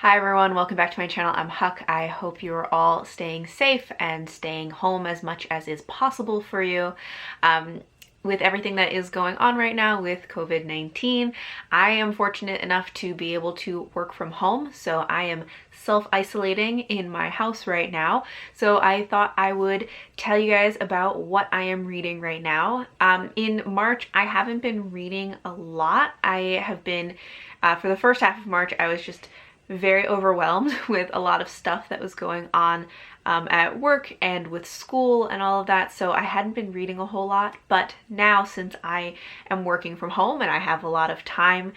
Hi everyone, welcome back to my channel. I'm Huck. I hope you are all staying safe and staying home as much as is possible for you. With everything that is going on right now with COVID-19, I am fortunate enough to be able to work from home, so I am self-isolating in my house right now. So I thought I would tell you guys about what I am reading right now. In March, I haven't been reading a lot. I have been, for the first half of March, I was just very overwhelmed with a lot of stuff that was going on at work and with school and all of that, so I hadn't been reading a whole lot. But now, since I am working from home and I have a lot of time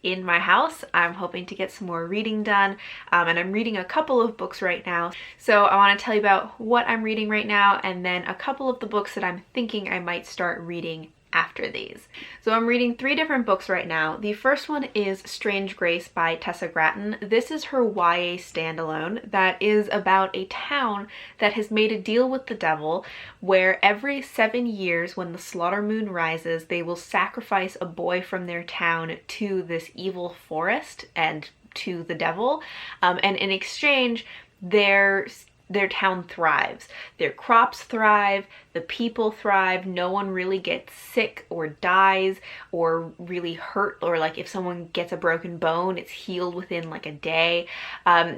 in my house, I'm hoping to get some more reading done, and I'm reading a couple of books right now. So I want to tell you about what I'm reading right now and then a couple of the books that I'm thinking I might start reading after these. So I'm reading 3 different books right now. The first one is Strange Grace by Tessa Gratton. This is her YA standalone that is about a town that has made a deal with the devil where every 7 years when the slaughter moon rises, they will sacrifice a boy from their town to this evil forest and to the devil. And in exchange, their town thrives. Their crops thrive, the people thrive, no one really gets sick or dies or really hurt, or like if someone gets a broken bone, it's healed within like a day.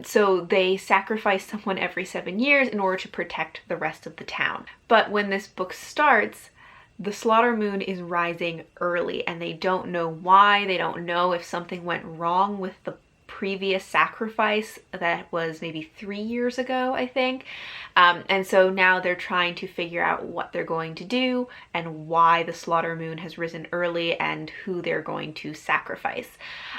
So they sacrifice someone every 7 years in order to protect the rest of the town. But when this book starts, the slaughter moon is rising early and they don't know why. They don't know if something went wrong with the previous sacrifice that was maybe 3 years ago, I think. And so now they're trying to figure out what they're going to do and why the slaughter moon has risen early and who they're going to sacrifice.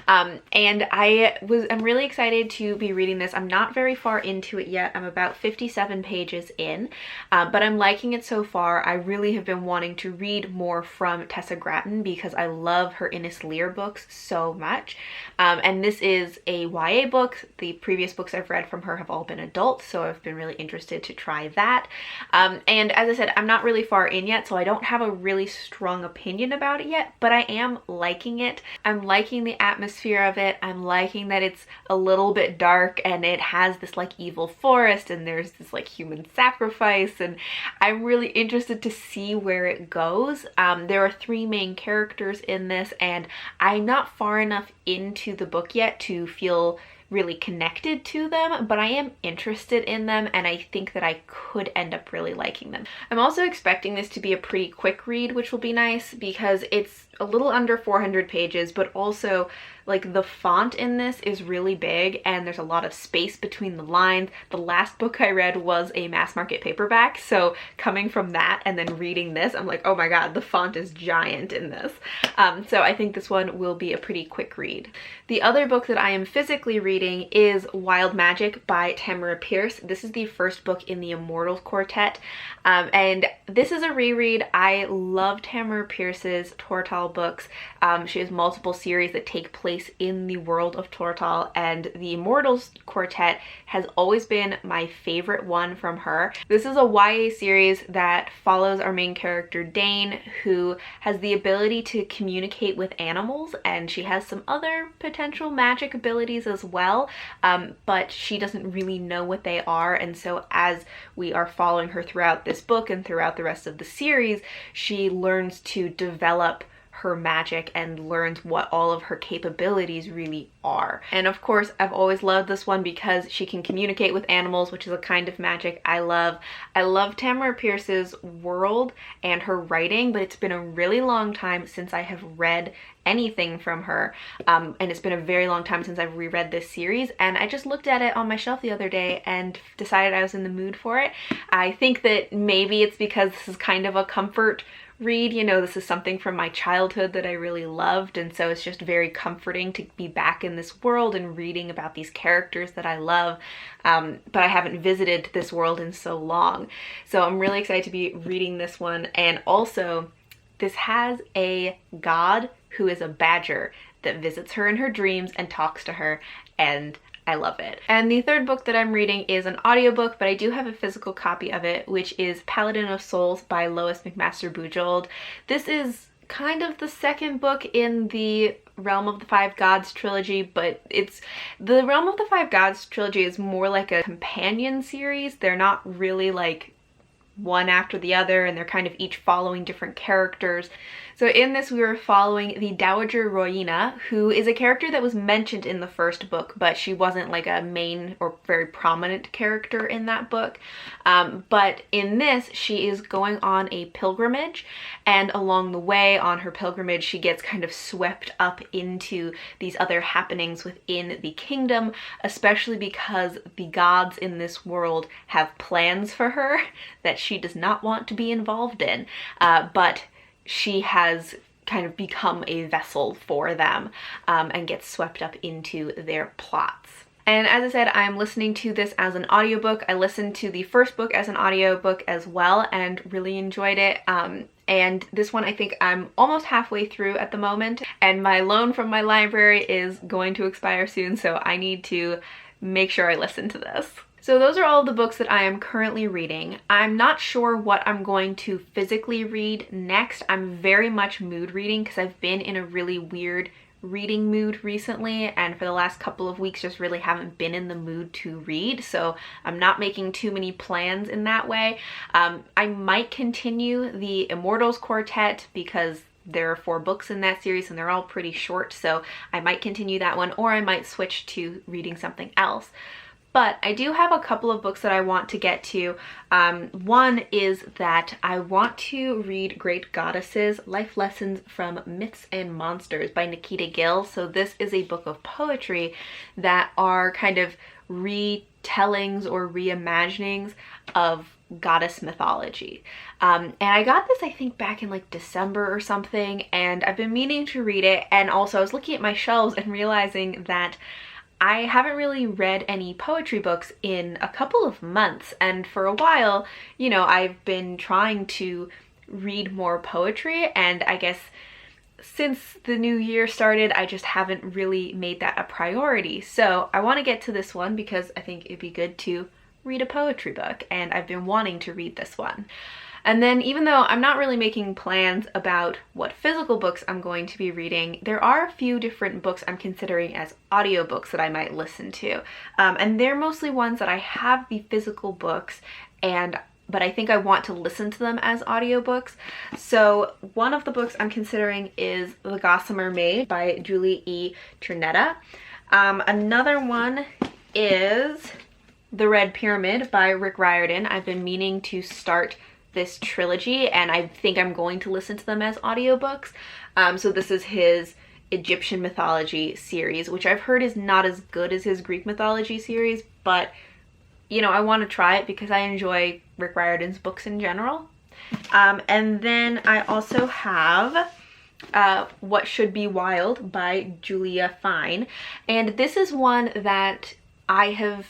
And I'm really excited to be reading this. I'm not very far into it yet. I'm about 57 pages in, but I'm liking it so far. I really have been wanting to read more from Tessa Gratton because I love her Ines Lear books so much. And this is a YA book. The previous books I've read from her have all been adult, so I've been really interested to try that. And as I said, I'm not really far in yet, so I don't have a really strong opinion about it yet, but I am liking it. I'm liking the atmosphere of it. I'm liking that it's a little bit dark and it has this like evil forest and there's this like human sacrifice, and I'm really interested to see where it goes. There are 3 main characters in this and I'm not far enough into the book yet to feel really connected to them, but I am interested in them and I think that I could end up really liking them. I'm also expecting this to be a pretty quick read, which will be nice because it's a little under 400 pages, but also like the font in this is really big and there's a lot of space between the lines. The last book I read was a mass market paperback, so coming from that and then reading this, I'm like, oh my god, the font is giant in this. So I think this one will be a pretty quick read. The other book that I am physically reading is Wild Magic by Tamara Pierce. This is the first book in the Immortals Quartet, and this is a reread. I love Tamara Pierce's Tortall books. She has multiple series that take place in the world of Tortall, and the Immortals Quartet has always been my favorite one from her. This is a YA series that follows our main character Dane, who has the ability to communicate with animals, and she has some other potential magic abilities as well, but she doesn't really know what they are. And so as we are following her throughout this book and throughout the rest of the series, she learns to develop her magic and learns what all of her capabilities really are. And of course, I've always loved this one because she can communicate with animals, which is a kind of magic I love. I love Tamara Pierce's world and her writing, but it's been a really long time since I have read anything from her, and it's been a very long time since I've reread this series, and I just looked at it on my shelf the other day and decided I was in the mood for it. I think that maybe it's because this is kind of a comfort read, you know, this is something from my childhood that I really loved, and so it's just very comforting to be back in this world and reading about these characters that I love, but I haven't visited this world in so long. So I'm really excited to be reading this one, and also this has a god who is a badger that visits her in her dreams and talks to her, and I love it. And the third book that I'm reading is an audiobook, but I do have a physical copy of it, which is Paladin of Souls by Lois McMaster Bujold. This is kind of the second book in the Realm of the Five Gods trilogy, but the Realm of the Five Gods trilogy is more like a companion series. They're not really like one after the other, and they're kind of each following different characters. So in this we were following the Dowager Rowena, who is a character that was mentioned in the first book, but she wasn't like a main or very prominent character in that book. But in this, she is going on a pilgrimage, and along the way on her pilgrimage, she gets kind of swept up into these other happenings within the kingdom, especially because the gods in this world have plans for her that she does not want to be involved in. But she has kind of become a vessel for them, and gets swept up into their plots. And as I said, I'm listening to this as an audiobook. I listened to the first book as an audiobook as well and really enjoyed it. And this one I think I'm almost halfway through at the moment, and my loan from my library is going to expire soon, so I need to make sure I listen to this. So those are all the books that I am currently reading. I'm not sure what I'm going to physically read next. I'm very much mood reading because I've been in a really weird reading mood recently, and for the last couple of weeks just really haven't been in the mood to read, so I'm not making too many plans in that way. I might continue the Immortals Quartet because there are 4 books in that series and they're all pretty short, so I might continue that one, or I might switch to reading something else. But I do have a couple of books that I want to get to. One is that I want to read Great Goddesses, Life Lessons from Myths and Monsters by Nikita Gill. So this is a book of poetry that are kind of retellings or reimaginings of goddess mythology. And I got this I think back in like December or something, and I've been meaning to read it, and also I was looking at my shelves and realizing that I haven't really read any poetry books in a couple of months, and for a while, you know, I've been trying to read more poetry, and I guess since the new year started, I just haven't really made that a priority. So I want to get to this one because I think it'd be good to read a poetry book, and I've been wanting to read this one. And then even though I'm not really making plans about what physical books I'm going to be reading, there are a few different books I'm considering as audiobooks that I might listen to. And they're mostly ones that I have the physical books, but I think I want to listen to them as audiobooks. So one of the books I'm considering is The Gossamer Maid by Julie E. Trinetta. Another one is The Red Pyramid by Rick Riordan. I've been meaning to start this trilogy, and I think I'm going to listen to them as audiobooks. So this is his Egyptian mythology series, which I've heard is not as good as his Greek mythology series, but you know, I want to try it because I enjoy Rick Riordan's books in general. And then I also have What Should Be Wild by Julia Fine, and this is one that I have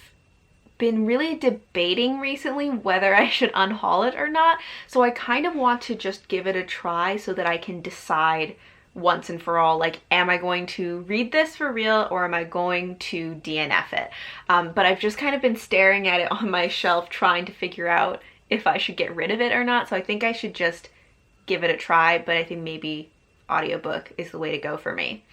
been really debating recently whether I should unhaul it or not, so I kind of want to just give it a try so that I can decide once and for all, like, am I going to read this for real or am I going to DNF it? But I've just kind of been staring at it on my shelf trying to figure out if I should get rid of it or not, so I think I should just give it a try, but I think maybe audiobook is the way to go for me.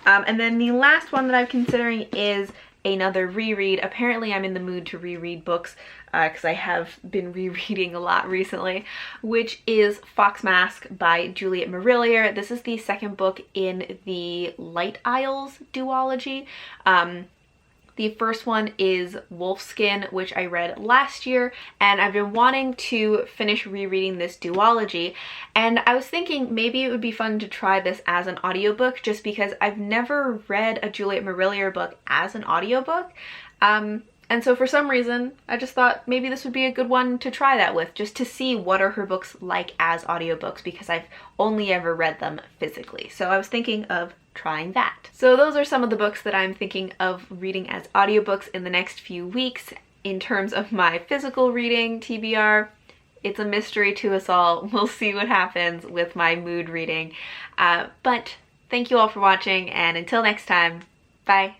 And then the last one that I'm considering is another reread. Apparently I'm in the mood to reread books because I have been rereading a lot recently, which is Fox Mask by Juliet Marillier. This is the second book in the Light Isles duology. The first one is Wolfskin, which I read last year, and I've been wanting to finish rereading this duology, and I was thinking maybe it would be fun to try this as an audiobook just because I've never read a Juliet Marillier book as an audiobook. And so for some reason, I just thought maybe this would be a good one to try that with, just to see what are her books like as audiobooks, because I've only ever read them physically. So I was thinking of trying that. So those are some of the books that I'm thinking of reading as audiobooks in the next few weeks. In terms of my physical reading, TBR, it's a mystery to us all. We'll see what happens with my mood reading. But thank you all for watching, and until next time, bye.